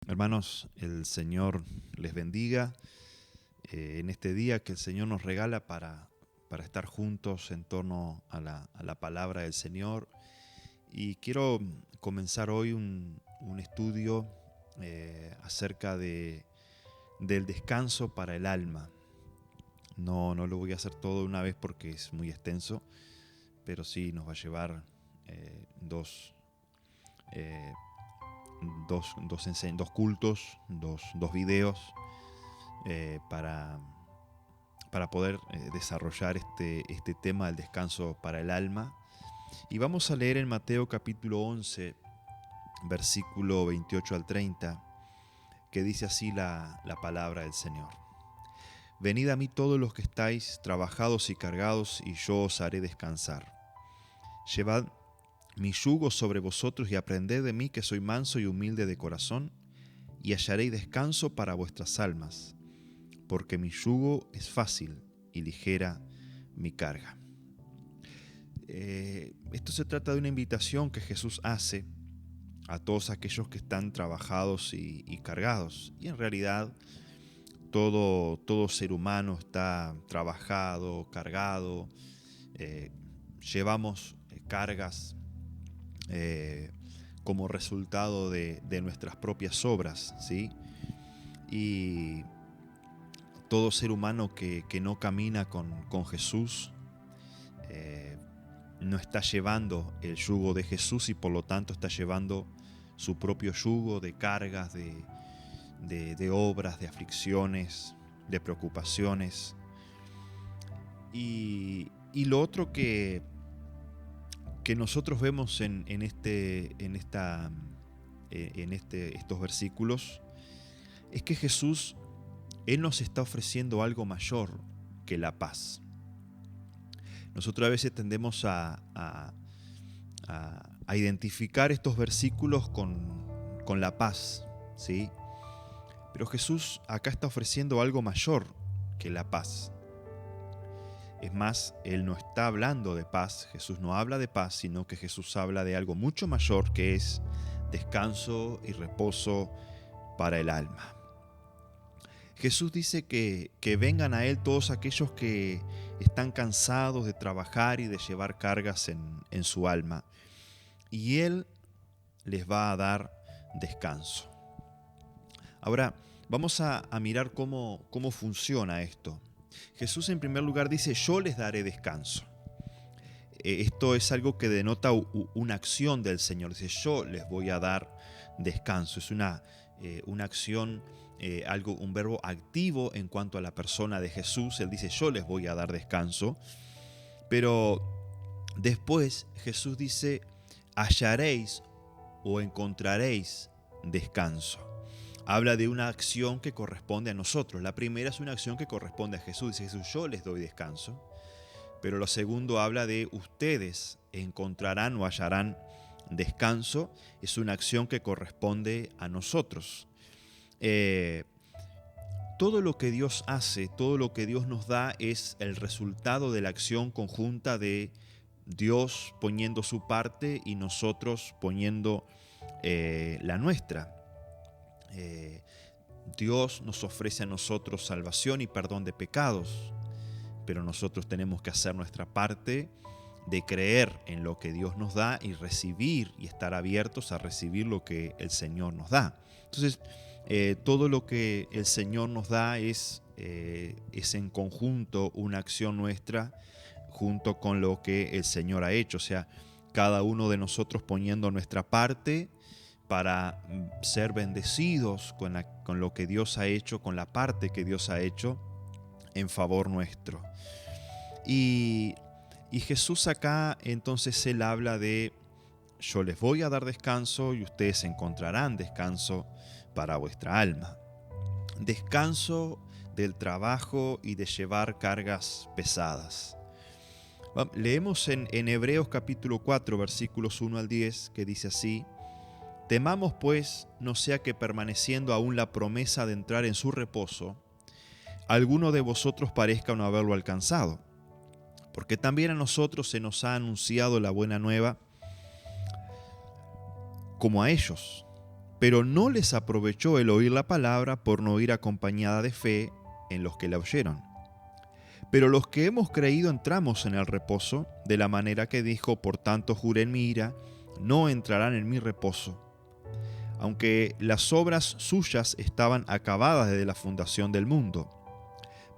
Hermanos, el Señor les bendiga en este día que el Señor nos regala para estar juntos en torno a la palabra del Señor. Y quiero comenzar hoy un estudio acerca del descanso para el alma. No lo voy a hacer todo de una vez porque es muy extenso, pero sí nos va a llevar eh, dos cultos, dos videos para poder desarrollar este tema del descanso para el alma. Y vamos a leer en Mateo capítulo 11, versículo 28 al 30, que dice así la palabra del Señor. Venid a mí todos los que estáis trabajados y cargados, y yo os haré descansar. Llevad mi yugo sobre vosotros y aprended de mí, que soy manso y humilde de corazón, y hallaréis descanso para vuestras almas, porque mi yugo es fácil y ligera mi carga. Esto se trata de una invitación que Jesús hace a todos aquellos que están trabajados y cargados. Y en realidad todo ser humano está trabajado, cargado. Llevamos cargas como resultado de nuestras propias obras, ¿sí? Y todo ser humano que no camina con Jesús no está llevando el yugo de Jesús, y por lo tanto está llevando su propio yugo de cargas, de obras, de aflicciones, de preocupaciones. Y lo otro que nosotros vemos en estos versículos es que Jesús, Él nos está ofreciendo algo mayor que la paz. Nosotros a veces tendemos a identificar estos versículos con la paz, ¿sí? Pero Jesús acá está ofreciendo algo mayor que la paz. Es más, Él no está hablando de paz, Jesús no habla de paz, sino que Jesús habla de algo mucho mayor, que es descanso y reposo para el alma. Jesús dice que vengan a Él todos aquellos que están cansados de trabajar y de llevar cargas en su alma, y Él les va a dar descanso. Ahora, vamos a mirar cómo funciona esto. Jesús en primer lugar dice: yo les daré descanso. Esto es algo que denota una acción del Señor. Dice: yo les voy a dar descanso. Es una acción, un verbo activo en cuanto a la persona de Jesús. Él dice: yo les voy a dar descanso. Pero después Jesús dice: hallaréis o encontraréis descanso. Habla de una acción que corresponde a nosotros. La primera es una acción que corresponde a Jesús. Dice Jesús: yo les doy descanso. Pero lo segundo habla de ustedes encontrarán o hallarán descanso. Es una acción que corresponde a nosotros. Todo lo que Dios hace, todo lo que Dios nos da, es el resultado de la acción conjunta de Dios poniendo su parte y nosotros poniendo la nuestra. Dios nos ofrece a nosotros salvación y perdón de pecados, pero nosotros tenemos que hacer nuestra parte de creer en lo que Dios nos da y recibir y estar abiertos a recibir lo que el Señor nos da. Entonces, todo lo que el Señor nos da es en conjunto una acción nuestra junto con lo que el Señor ha hecho. O sea, cada uno de nosotros poniendo nuestra parte para ser bendecidos con lo que Dios ha hecho, con la parte que Dios ha hecho en favor nuestro. Y Jesús acá entonces Él habla de: yo les voy a dar descanso y ustedes encontrarán descanso para vuestra alma. Descanso del trabajo y de llevar cargas pesadas. Leemos en Hebreos capítulo 4, versículos 1 al 10, que dice así: temamos pues, no sea que permaneciendo aún la promesa de entrar en su reposo, alguno de vosotros parezca no haberlo alcanzado. Porque también a nosotros se nos ha anunciado la buena nueva como a ellos. pero no les aprovechó el oír la palabra por no ir acompañada de fe en los que la oyeron. Pero los que hemos creído entramos en el reposo, de la manera que dijo: por tanto juré en mi ira, no entrarán en mi reposo. Aunque las obras suyas estaban acabadas desde la fundación del mundo.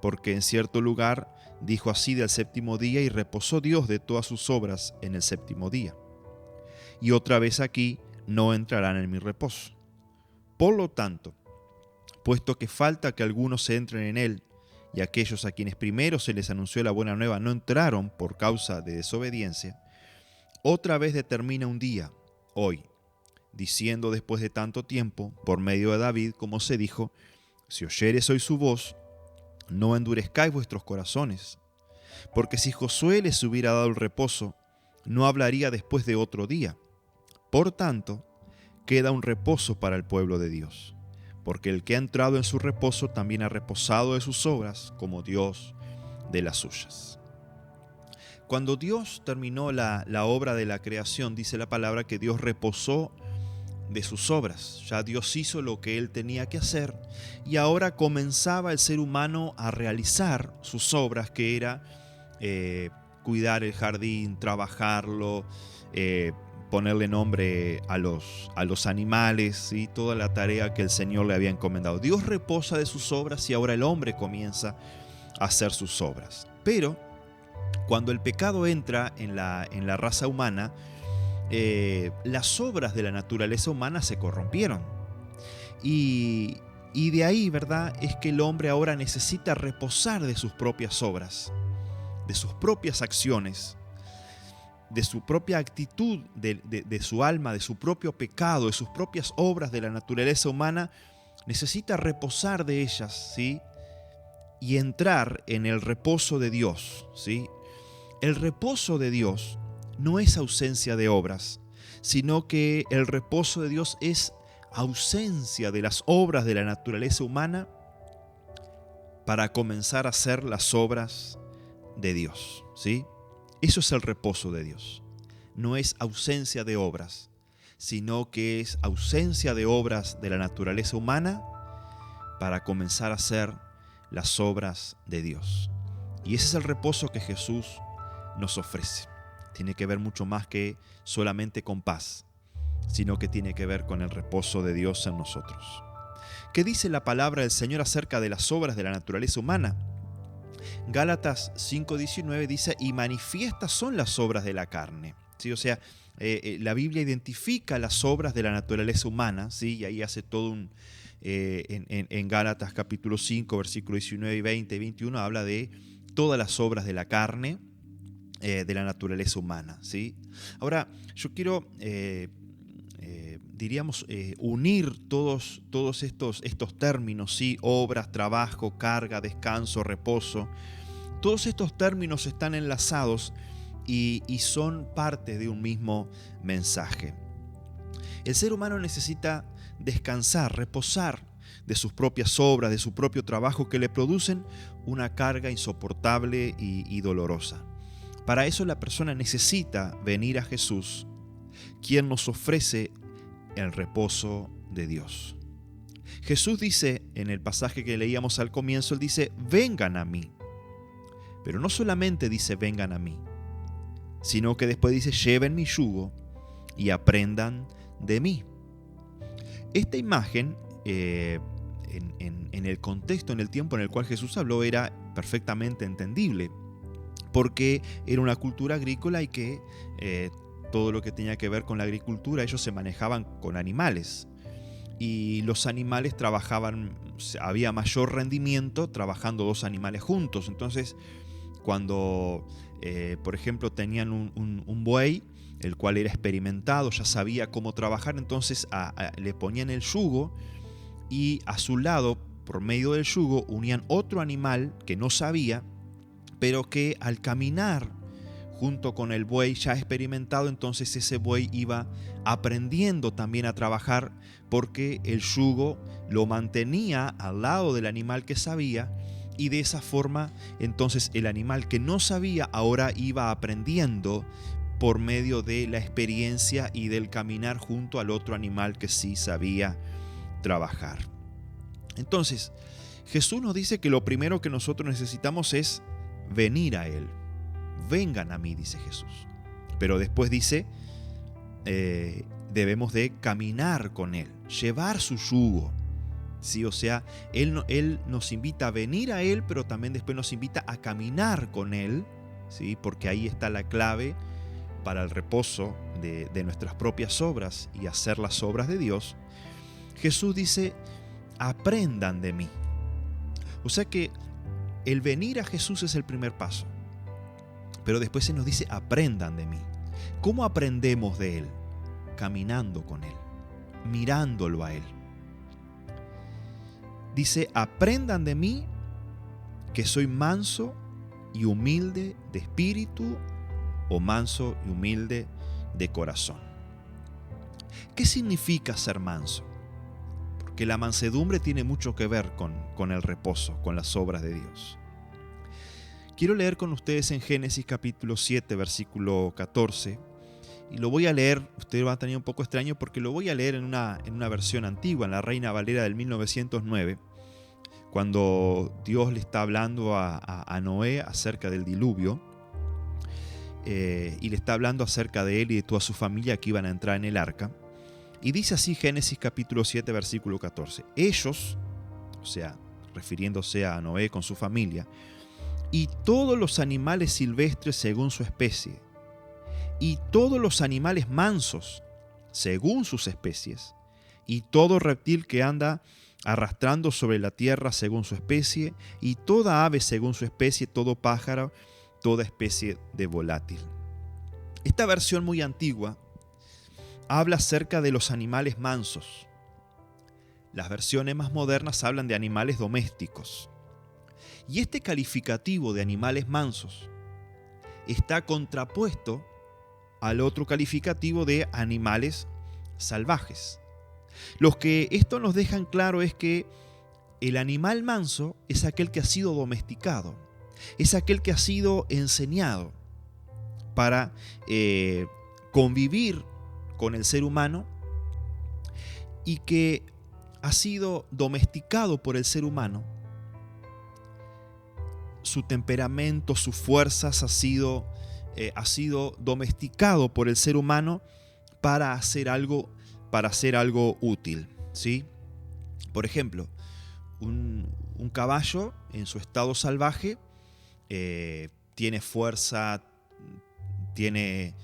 Porque en cierto lugar dijo así del séptimo día, y reposó Dios de todas sus obras en el séptimo día. Y otra vez aquí: no entrarán en mi reposo. Por lo tanto, puesto que falta que algunos entren en él, y aquellos a quienes primero se les anunció la buena nueva no entraron por causa de desobediencia, otra vez determina un día, hoy, diciendo después de tanto tiempo, por medio de David, como se dijo: si oyereis hoy su voz, no endurezcáis vuestros corazones. Porque si Josué les hubiera dado el reposo, no hablaría después de otro día. Por tanto, queda un reposo para el pueblo de Dios. Porque el que ha entrado en su reposo también ha reposado de sus obras, como Dios de las suyas. Cuando Dios terminó la obra de la creación, dice la palabra que Dios reposó de sus obras. Ya Dios hizo lo que Él tenía que hacer, y ahora comenzaba el ser humano a realizar sus obras, que era cuidar el jardín, trabajarlo, ponerle nombre a los animales, ¿sí? Toda la tarea que el Señor le había encomendado. Dios reposa de sus obras y ahora el hombre comienza a hacer sus obras. Pero cuando el pecado entra en la raza humana, las obras de la naturaleza humana se corrompieron. Y de ahí, ¿verdad?, es que el hombre ahora necesita reposar de sus propias obras, de sus propias acciones, de su propia actitud, de su alma, de su propio pecado, de sus propias obras de la naturaleza humana. Necesita reposar de ellas, ¿sí? Y entrar en el reposo de Dios, ¿sí? El reposo de Dios no es ausencia de obras, sino que el reposo de Dios es ausencia de las obras de la naturaleza humana para comenzar a hacer las obras de Dios, ¿sí? Eso es el reposo de Dios. No es ausencia de obras, sino que es ausencia de obras de la naturaleza humana para comenzar a hacer las obras de Dios. Y ese es el reposo que Jesús nos ofrece. Tiene que ver mucho más que solamente con paz, sino que tiene que ver con el reposo de Dios en nosotros. ¿Qué dice la palabra del Señor acerca de las obras de la naturaleza humana? Gálatas 5:19 dice: y manifiestas son las obras de la carne. ¿Sí? O sea, la Biblia identifica las obras de la naturaleza humana, ¿sí? Y ahí hace todo en Gálatas capítulo 5, versículos 19 y 20 y 21, habla de todas las obras de la carne, de la naturaleza humana, ¿sí? Ahora, yo quiero, unir todos estos términos, ¿sí? Obras, trabajo, carga, descanso, reposo. Todos estos términos están enlazados y son parte de un mismo mensaje. El ser humano necesita descansar, reposar de sus propias obras, de su propio trabajo, que le producen una carga insoportable y dolorosa. Para eso la persona necesita venir a Jesús, quien nos ofrece el reposo de Dios. Jesús dice en el pasaje que leíamos al comienzo, Él dice: vengan a mí. Pero no solamente dice vengan a mí, sino que después dice: lleven mi yugo y aprendan de mí. Esta imagen, en el contexto, en el tiempo en el cual Jesús habló, era perfectamente entendible, porque era una cultura agrícola y que todo lo que tenía que ver con la agricultura, ellos se manejaban con animales. Y los animales trabajaban, había mayor rendimiento trabajando dos animales juntos. Entonces, cuando, por ejemplo, tenían un buey, el cual era experimentado, ya sabía cómo trabajar, entonces le ponían el yugo y a su lado, por medio del yugo, unían otro animal que no sabía, pero que al caminar junto con el buey ya experimentado, entonces ese buey iba aprendiendo también a trabajar, porque el yugo lo mantenía al lado del animal que sabía, y de esa forma entonces el animal que no sabía ahora iba aprendiendo por medio de la experiencia y del caminar junto al otro animal que sí sabía trabajar. Entonces, Jesús nos dice que lo primero que nosotros necesitamos es venir a Él. Vengan a mí, dice Jesús. Pero después dice, debemos de caminar con Él, llevar su yugo. ¿Sí? O sea, Él nos invita a venir a Él, pero también después nos invita a caminar con Él, ¿sí? Porque ahí está la clave para el reposo de nuestras propias obras y hacer las obras de Dios. Jesús dice, aprendan de mí. O sea que el venir a Jesús es el primer paso. Pero después se nos dice, aprendan de mí. ¿Cómo aprendemos de Él? Caminando con Él, mirándolo a Él. Dice, aprendan de mí que soy manso y humilde de espíritu, o manso y humilde de corazón. ¿Qué significa ser manso? Porque la mansedumbre tiene mucho que ver con el reposo, con las obras de Dios. Quiero leer con ustedes en Génesis capítulo 7, versículo 14, y lo voy a leer, usted va a tener un poco extraño porque lo voy a leer en una versión antigua, en la Reina Valera del 1909, cuando Dios le está hablando a Noé acerca del diluvio, y le está hablando acerca de él y de toda su familia que iban a entrar en el arca. Y dice así Génesis capítulo 7, versículo 14. Ellos, o sea, refiriéndose a Noé con su familia, y todos los animales silvestres según su especie, y todos los animales mansos según sus especies, y todo reptil que anda arrastrando sobre la tierra según su especie, y toda ave según su especie, todo pájaro, toda especie de volátil. Esta versión muy antigua habla acerca de los animales mansos. Las versiones más modernas hablan de animales domésticos. Y este calificativo de animales mansos está contrapuesto al otro calificativo de animales salvajes. Lo que esto nos deja en claro es que el animal manso es aquel que ha sido domesticado, es aquel que ha sido enseñado para convivir con el ser humano y que ha sido domesticado por el ser humano. Su temperamento, sus fuerzas ha sido domesticado por el ser humano para hacer algo útil, ¿sí? Por ejemplo, un caballo en su estado salvaje tiene fuerza, tiene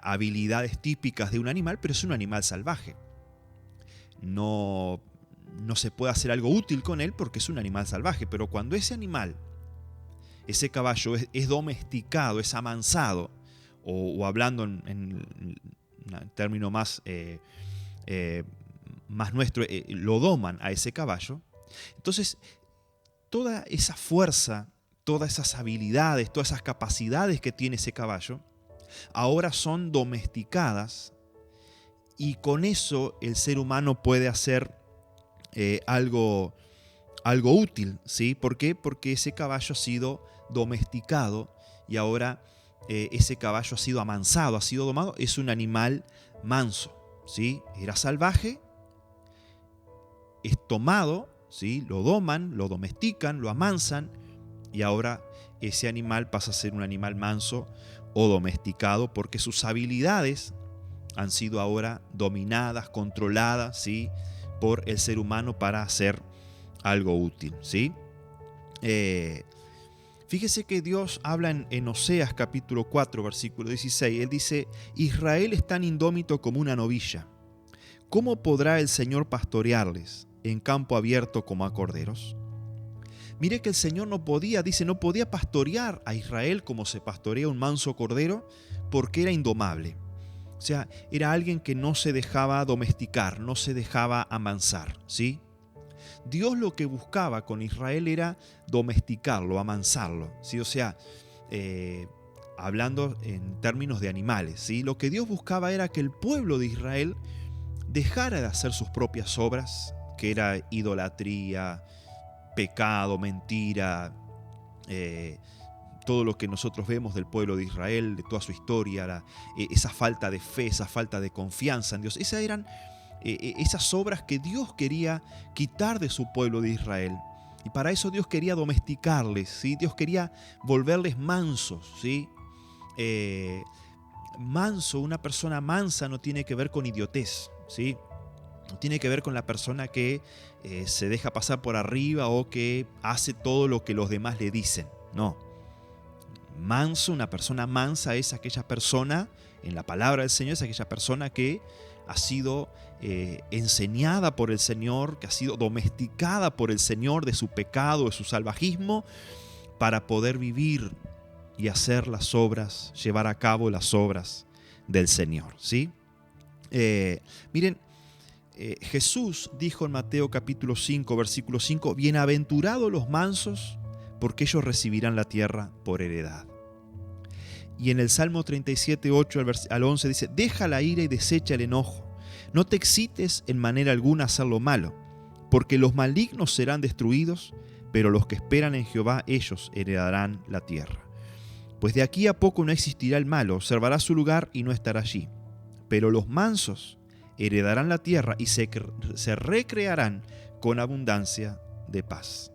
habilidades típicas de un animal, pero es un animal salvaje. No se puede hacer algo útil con él porque es un animal salvaje, pero cuando ese animal, ese caballo es domesticado, es amansado, o hablando en término más nuestro, lo doman a ese caballo, entonces toda esa fuerza, todas esas habilidades, todas esas capacidades que tiene ese caballo, ahora son domesticadas y con eso el ser humano puede hacer algo útil, ¿sí? ¿Por qué? Porque ese caballo ha sido domesticado y ahora ese caballo ha sido amansado, ha sido domado, es un animal manso, ¿sí? Era salvaje, es tomado, ¿sí? Lo doman, lo domestican, lo amansan y ahora ese animal pasa a ser un animal manso o domesticado porque sus habilidades han sido ahora dominadas, controladas, ¿sí? Por el ser humano para hacer algo útil, ¿sí? Fíjese que Dios habla en Oseas capítulo 4, versículo 16. Él dice, Israel es tan indómito como una novilla. ¿Cómo podrá el Señor pastorearles en campo abierto como a corderos? Mire que el Señor no podía pastorear a Israel como se pastorea un manso cordero porque era indomable. O sea, era alguien que no se dejaba domesticar, no se dejaba amansar, ¿sí? Dios lo que buscaba con Israel era domesticarlo, amansarlo, ¿sí? O sea, hablando en términos de animales, ¿sí? Lo que Dios buscaba era que el pueblo de Israel dejara de hacer sus propias obras, que era idolatría, pecado, mentira, todo lo que nosotros vemos del pueblo de Israel, de toda su historia, esa falta de fe, esa falta de confianza en Dios. Esas eran esas obras que Dios quería quitar de su pueblo de Israel. Y para eso Dios quería domesticarles, ¿sí? Dios quería volverles mansos, ¿sí? Manso, una persona mansa no tiene que ver con idiotez, ¿sí? No tiene que ver con la persona que se deja pasar por arriba o que hace todo lo que los demás le dicen. No. Manso, una persona mansa es aquella persona, en la palabra del Señor, es aquella persona que ha sido enseñada por el Señor, que ha sido domesticada por el Señor de su pecado, de su salvajismo, para poder vivir y hacer las obras, llevar a cabo las obras del Señor, ¿sí? Miren, Jesús dijo en Mateo capítulo 5, versículo 5, bienaventurados los mansos, porque ellos recibirán la tierra por heredad. Y en el Salmo 37, 8 al 11 dice, deja la ira y desecha el enojo, no te excites en manera alguna a hacer lo malo, porque los malignos serán destruidos, pero los que esperan en Jehová, ellos heredarán la tierra. Pues de aquí a poco no existirá el malo, observará su lugar y no estará allí. Pero los mansos heredarán la tierra y se recrearán con abundancia de paz.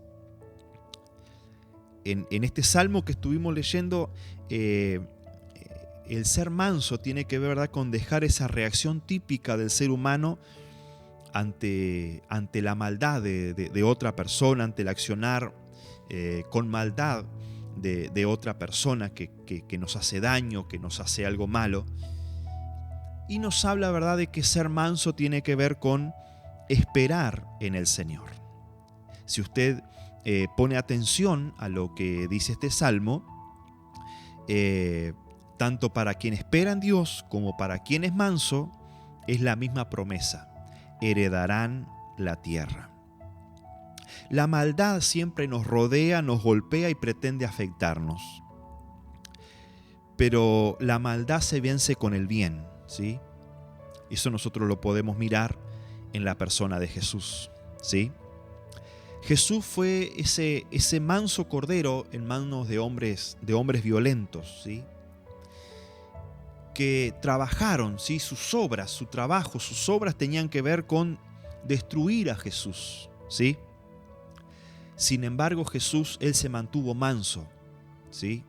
En este salmo que estuvimos leyendo, el ser manso tiene que ver, ¿verdad?, con dejar esa reacción típica del ser humano ante la maldad de otra persona, ante el accionar con maldad de otra persona que nos hace daño, que nos hace algo malo. Y nos habla, ¿verdad?, de que ser manso tiene que ver con esperar en el Señor. Si usted pone atención a lo que dice este salmo, tanto para quien espera en Dios como para quien es manso, es la misma promesa: heredarán la tierra. La maldad siempre nos rodea, nos golpea y pretende afectarnos. Pero la maldad se vence con el bien, ¿sí? Eso nosotros lo podemos mirar en la persona de Jesús, ¿sí? Jesús fue ese manso cordero en manos de hombres violentos, ¿sí?, que trabajaron, ¿sí?, sus obras, su trabajo, sus obras tenían que ver con destruir a Jesús, ¿sí? Sin embargo, Jesús, Él se mantuvo manso, ¿sí?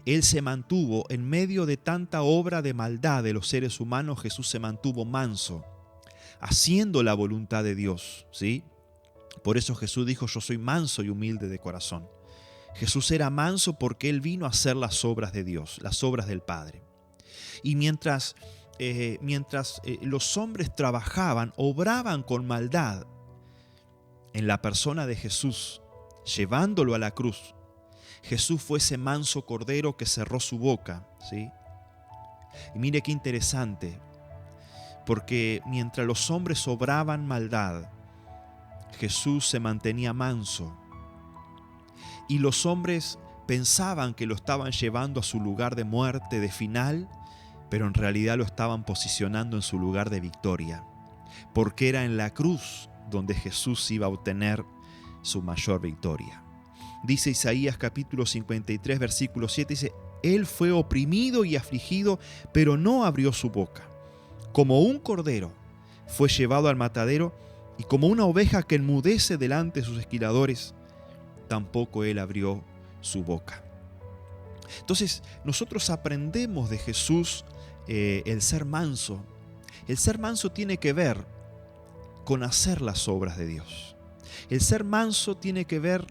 Él se mantuvo en medio de tanta obra de maldad de los seres humanos. Jesús se mantuvo manso, haciendo la voluntad de Dios, ¿sí? Por eso Jesús dijo, yo soy manso y humilde de corazón. Jesús era manso porque Él vino a hacer las obras de Dios, las obras del Padre. Y mientras los hombres trabajaban, obraban con maldad en la persona de Jesús, llevándolo a la cruz, Jesús fue ese manso cordero que cerró su boca, ¿sí? Y mire qué interesante, porque mientras los hombres obraban maldad, Jesús se mantenía manso. Y los hombres pensaban que lo estaban llevando a su lugar de muerte, de final, pero en realidad lo estaban posicionando en su lugar de victoria, porque era en la cruz donde Jesús iba a obtener su mayor victoria. Dice Isaías capítulo 53, versículo 7, dice, Él fue oprimido y afligido, pero no abrió su boca. Como un cordero fue llevado al matadero, y como una oveja que enmudece delante de sus esquiladores, tampoco Él abrió su boca. Entonces, nosotros aprendemos de Jesús el ser manso. El ser manso tiene que ver con hacer las obras de Dios. El ser manso tiene que ver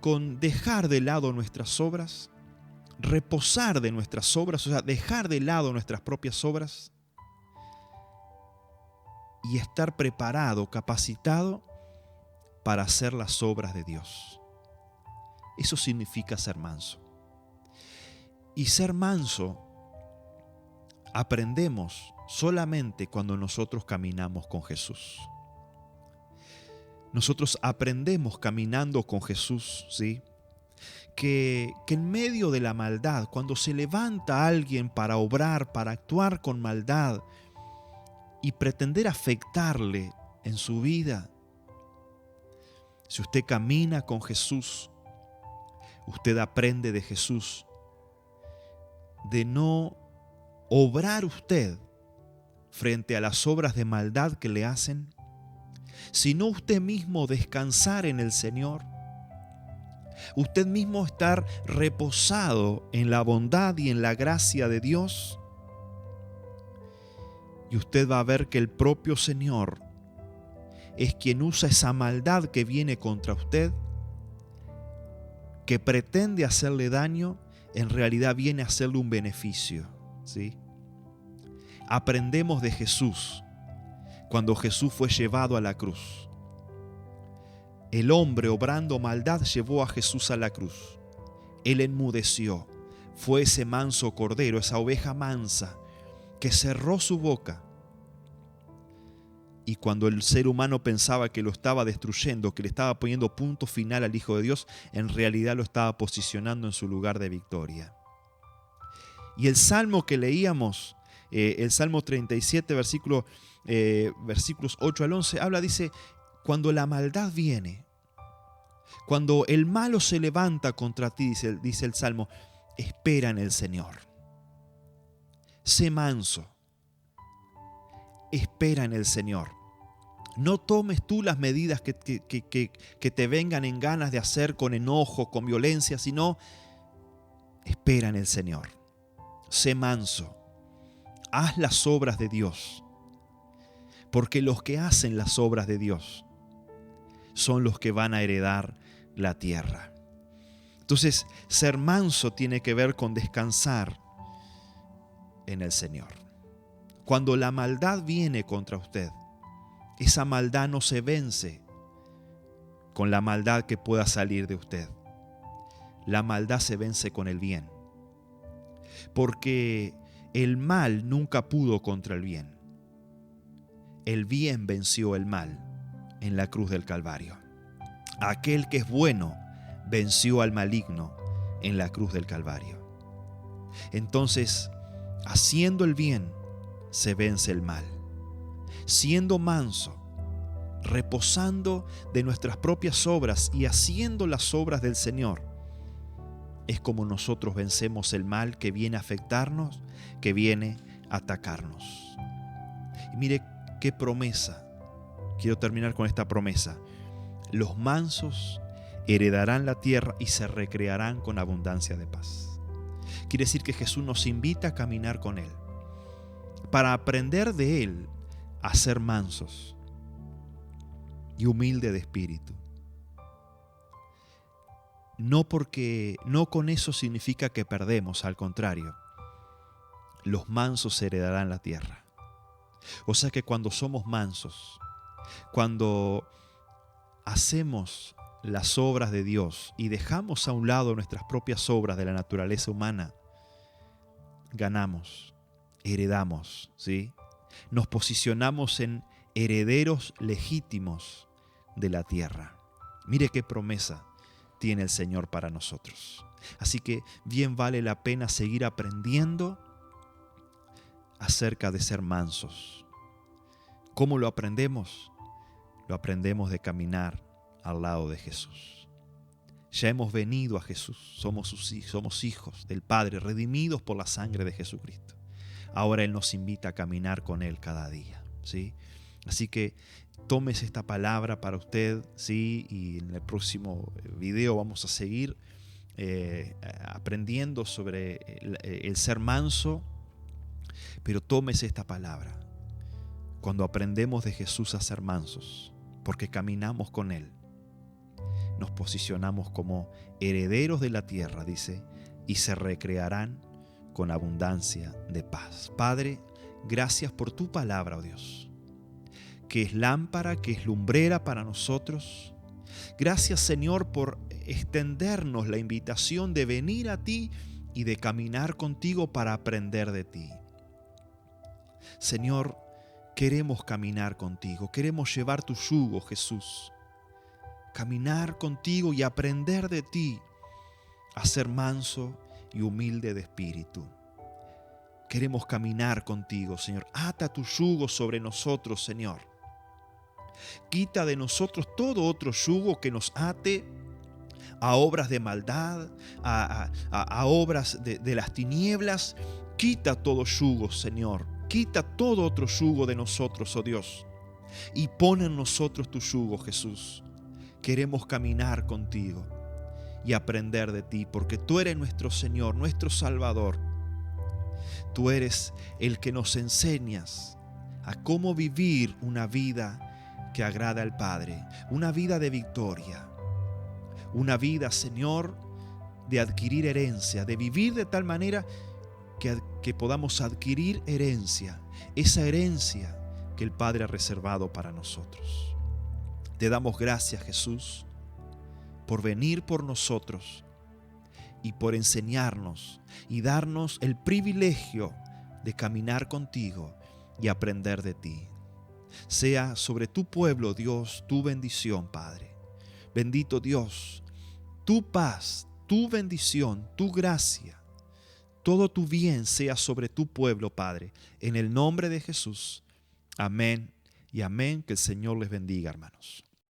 con dejar de lado nuestras obras, reposar de nuestras obras, o sea, dejar de lado nuestras propias obras y estar preparado, capacitado para hacer las obras de Dios. Eso significa ser manso. Y ser manso aprendemos solamente cuando nosotros caminamos con Jesús. Nosotros aprendemos caminando con Jesús, ¿sí?, que en medio de la maldad, cuando se levanta alguien para obrar, para actuar con maldad y pretender afectarle en su vida, si usted camina con Jesús, usted aprende de Jesús de no obrar usted frente a las obras de maldad que le hacen, sino usted mismo descansar en el Señor, usted mismo estar reposado en la bondad y en la gracia de Dios, y usted va a ver que el propio Señor es quien usa esa maldad que viene contra usted, que pretende hacerle daño, en realidad viene a hacerle un beneficio, ¿sí? Aprendemos de Jesús cuando Jesús fue llevado a la cruz. El hombre obrando maldad llevó a Jesús a la cruz. Él enmudeció. Fue ese manso cordero, esa oveja mansa, que cerró su boca. Y cuando el ser humano pensaba que lo estaba destruyendo, que le estaba poniendo punto final al Hijo de Dios, en realidad lo estaba posicionando en su lugar de victoria. Y el salmo que leíamos, el Salmo 37, versículos 8 al 11, dice, cuando la maldad viene, cuando el malo se levanta contra ti, dice el Salmo, espera en el Señor. Sé manso. Espera en el Señor. No tomes tú las medidas que te vengan en ganas de hacer con enojo, con violencia, sino espera en el Señor. Sé manso. Haz las obras de Dios. Porque los que hacen las obras de Dios son los que van a heredar la tierra. Entonces, ser manso tiene que ver con descansar en el Señor. Cuando la maldad viene contra usted, esa maldad no se vence con la maldad que pueda salir de usted. La maldad se vence con el bien. Porque el mal nunca pudo contra el bien. El bien venció el mal en la cruz del Calvario. Aquel que es bueno venció al maligno en la cruz del Calvario. Entonces, haciendo el bien, se vence el mal. Siendo manso, reposando de nuestras propias obras y haciendo las obras del Señor, es como nosotros vencemos el mal que viene a afectarnos, que viene a atacarnos. Y mire qué promesa. Quiero terminar con esta promesa. Los mansos heredarán la tierra y se recrearán con abundancia de paz. Quiere decir que Jesús nos invita a caminar con Él, para aprender de Él a ser mansos y humildes de espíritu. No con eso significa que perdemos, al contrario. Los mansos heredarán la tierra. O sea que cuando somos mansos, cuando hacemos las obras de Dios y dejamos a un lado nuestras propias obras de la naturaleza humana, ganamos, heredamos, ¿sí? Nos posicionamos en herederos legítimos de la tierra. Mire qué promesa tiene el Señor para nosotros. Así que bien vale la pena seguir aprendiendo acerca de ser mansos. ¿Cómo lo aprendemos? Lo aprendemos de caminar al lado de Jesús. Ya hemos venido a Jesús, somos hijos del Padre, redimidos por la sangre de Jesucristo. Ahora Él nos invita a caminar con Él cada día, ¿sí? Así que tómese esta palabra para usted, ¿sí? Y en el próximo video vamos a seguir aprendiendo sobre el ser manso, pero tómese esta palabra. Cuando aprendemos de Jesús a ser mansos, porque caminamos con Él, nos posicionamos como herederos de la tierra, dice, y se recrearán con abundancia de paz. Padre, gracias por tu palabra, oh Dios, que es lámpara, que es lumbrera para nosotros. Gracias, Señor, por extendernos la invitación de venir a ti y de caminar contigo para aprender de ti. Señor, queremos caminar contigo, queremos llevar tu yugo, Jesús. Caminar contigo y aprender de ti a ser manso y humilde de espíritu. Queremos caminar contigo, Señor. Ata tu yugo sobre nosotros, Señor. Quita de nosotros todo otro yugo que nos ate a obras de maldad, a obras de las tinieblas. Quita todo yugo, Señor. Quita todo otro yugo de nosotros, oh Dios, y pon en nosotros tu yugo, Jesús. Queremos caminar contigo y aprender de ti, porque tú eres nuestro Señor, nuestro Salvador. Tú eres el que nos enseñas a cómo vivir una vida que agrada al Padre, una vida de victoria, una vida, Señor, de adquirir herencia, de vivir de tal manera que podamos adquirir herencia, esa herencia que el Padre ha reservado para nosotros. Te damos gracias, Jesús, por venir por nosotros y por enseñarnos y darnos el privilegio de caminar contigo y aprender de ti. Sea sobre tu pueblo, Dios, tu bendición, Padre. Bendito Dios, tu paz, tu bendición, tu gracia, todo tu bien sea sobre tu pueblo, Padre, en el nombre de Jesús. Amén y amén. Que el Señor les bendiga, hermanos.